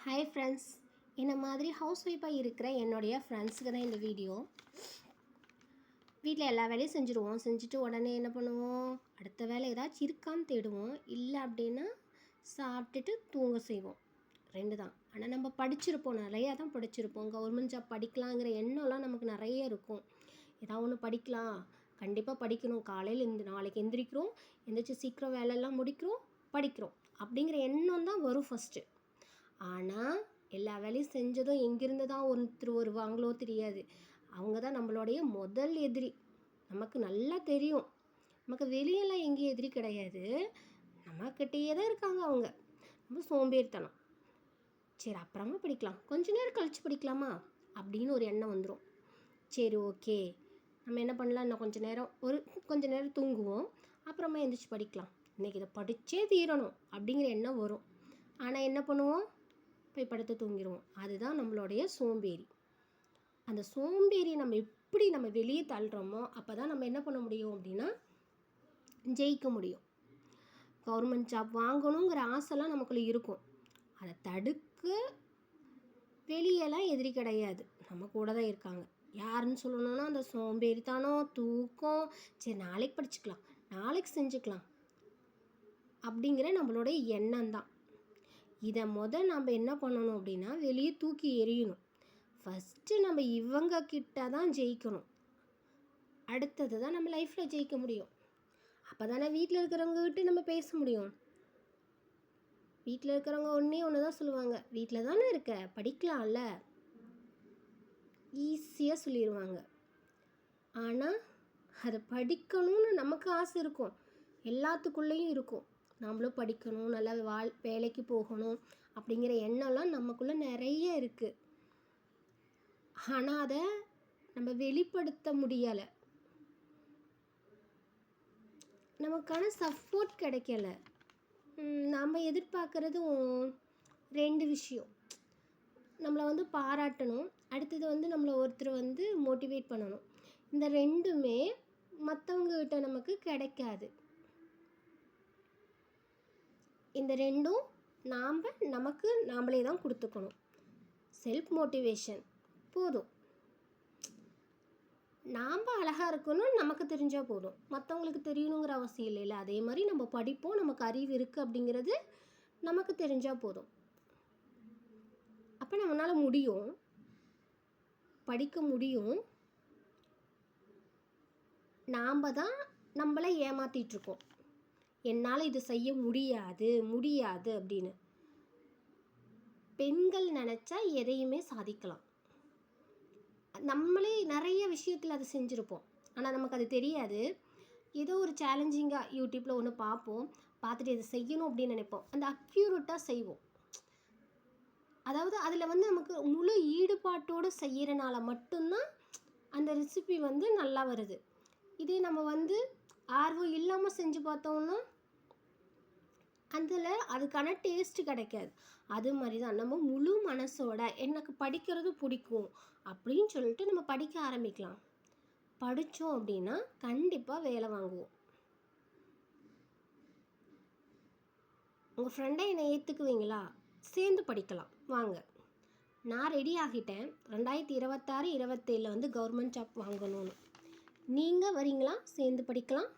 Hi friends, என்ன மாதிரி house ஒய்ஃபாக இருக்கிற என்னுடைய ஃப்ரெண்ட்ஸுக்கு தான் இந்த வீடியோ. வீட்டில் எல்லா வேலையும் செஞ்சுட்டு உடனே என்ன பண்ணுவோம், அடுத்த வேலை ஏதாச்சும் இருக்கான்னு தேடுவோம். இல்லை அப்படின்னா சாப்பிட்டுட்டு தூங்க செய்வோம். 2 தான். ஆனால் நம்ம படிச்சிருப்போம், நிறையா தான் படிச்சிருப்போம். கவர்மெண்ட் ஜாப் படிக்கலாங்கிற எண்ணம்லாம் நமக்கு நிறைய இருக்கும். ஏதாவது ஒன்று படிக்கலாம், கண்டிப்பாக படிக்கணும், காலையில் நாளைக்கு எந்திரிக்கிறோம், எந்திரிச்சு சீக்கிரம் வேலையெல்லாம் முடிக்கிறோம், படிக்கிறோம் அப்படிங்கிற எண்ணம் தான் வரும் ஃபஸ்ட்டு. ஆனால் எல்லா வேலையும் செஞ்சதும் எங்கேருந்து தான் ஒருத்தர் வருவாங்களோ தெரியாது. அவங்க தான் நம்மளுடைய முதல் எதிரி. நமக்கு நல்லா தெரியும், நமக்கு வெளியெல்லாம் எங்கேயும் எதிரி கிடையாது, நம்மக்கிட்டேயே தான் இருக்காங்க அவங்க. நம்ம சோம்பேறித்தனம், சரி அப்புறமா படிக்கலாம், கொஞ்ச நேரம் கழித்து படிக்கலாமா அப்படின்னு ஒரு எண்ணம் வந்துடும். சரி ஓகே, நம்ம என்ன பண்ணலாம், இன்னும் கொஞ்ச நேரம் தூங்குவோம், அப்புறமா எழுந்திரிச்சு படிக்கலாம், இன்றைக்கி இதை படித்தே தீரணும் அப்படிங்கிற எண்ணம் வரும். ஆனால் என்ன பண்ணுவோம், போய் படுத்து தூங்கிடுவோம். அதுதான் நம்மளுடைய சோம்பேறி. அந்த சோம்பேறி நம்ம வெளியே தள்ளுறோமோ அப்போ தான் நம்ம என்ன பண்ண முடியும் அப்படின்னா ஜெயிக்க முடியும். கவர்மெண்ட் ஜாப் வாங்கணுங்கிற ஆசைலாம் நமக்குள்ளே இருக்கும். அதை தடுக்க வெளியெல்லாம் எதிரி கிடையாது, நம்ம கூட தான் இருக்காங்க. யாருன்னு சொல்லணும்னா அந்த சோம்பேறித்தனம், தூக்கம், சரி நாளைக்கு படிச்சுக்கலாம், நாளைக்கு செஞ்சுக்கலாம் அப்படிங்கிற நம்மளுடைய எண்ணம் தான். இதை நம்ம என்ன பண்ணணும் அப்படின்னா வெளியே தூக்கி எறியணும். ஃபஸ்ட்டு நம்ம இவங்க கிட்ட தான் ஜெயிக்கணும், அடுத்தது தான் நம்ம லைஃப்பில் ஜெயிக்க முடியும். அப்போ தானே வீட்டில் இருக்கிறவங்க கிட்ட நம்ம பேச முடியும். வீட்டில் இருக்கிறவங்க ஒன்று தான் சொல்லுவாங்க, வீட்டில் தானே இருக்க, படிக்கலாம்ல, ஈஸியாக சொல்லிடுவாங்க. ஆனால் அதை படிக்கணும்னு நமக்கு ஆசை இருக்கும், எல்லாத்துக்குள்ளேயும் இருக்கும். நம்மளும் படிக்கணும், நல்லா வேலைக்கு போகணும் அப்படிங்கிற எண்ணம்லாம் நமக்குள்ளே நிறைய இருக்குது. ஆனால் அதை நம்ம வெளிப்படுத்த முடியலை, நமக்கான சப்போர்ட் கிடைக்கல. நம்ம எதிர்பார்க்குறதும் 2 விஷயம், நம்மளை பாராட்டணும், அடுத்தது நம்மளை ஒருத்தர் மோட்டிவேட் பண்ணணும். இந்த 2மே மற்றவங்ககிட்ட நமக்கு கிடைக்காது. இந்த 2ம் நமக்கு நாமளே தான் கொடுத்துக்கணும். செல்ஃப் மோட்டிவேஷன் போதும், நாம் அழகாக இருக்கணும், நமக்கு தெரிஞ்சால் போதும், மற்றவங்களுக்கு தெரியணுங்கிற அவசியம் இல்லைல்ல. அதே மாதிரி நம்ம படிப்போம், நமக்கு அறிவு இருக்குது அப்படிங்கிறது நமக்கு தெரிஞ்சால் போதும். அப்போ நம்மளால் முடியும், படிக்க முடியும். நாம் தான் நம்மளை ஏமாற்றிட்டுருக்கோம், என்னால் இது செய்ய முடியாது அப்படின்னு. பெண்கள் நினச்சா எதையுமே சாதிக்கலாம். நம்மளே நிறைய விஷயத்தில் அதை செஞ்சுருப்போம், ஆனால் நமக்கு அது தெரியாது. ஏதோ ஒரு சேலஞ்சிங்காக யூடியூப்பில் ஒன்று பார்ப்போம், பார்த்துட்டு இதை செய்யணும் அப்படின்னு நினைப்போம், அந்த அக்யூரேட்டாக செய்வோம். அதாவது அதில் நமக்கு முழு ஈடுபாட்டோடு செய்கிறனால மட்டும்தான் அந்த ரெசிபி நல்லா வருது. இதே நம்ம ஆர்வம் இல்லாமல் செஞ்சு பார்த்தோம்னா அதில் அதுக்கான டேஸ்ட்டு கிடைக்காது. அது மாதிரி தான் நம்ம முழு மனசோட எனக்கு படிக்கிறது பிடிக்கும் அப்படின்னு சொல்லிட்டு நம்ம படிக்க ஆரம்பிக்கலாம். படித்தோம் அப்படின்னா கண்டிப்பாக வேலை வாங்குவோம். உங்கள் ஃப்ரெண்டை என்னை ஏற்றுக்குவீங்களா, சேர்ந்து படிக்கலாம் வாங்க, நான் ரெடி ஆகிட்டேன், 2026-27 கவர்மெண்ட் ஜாப் வாங்கணும்னு. நீங்கள் வரீங்களா, சேர்ந்து படிக்கலாம்?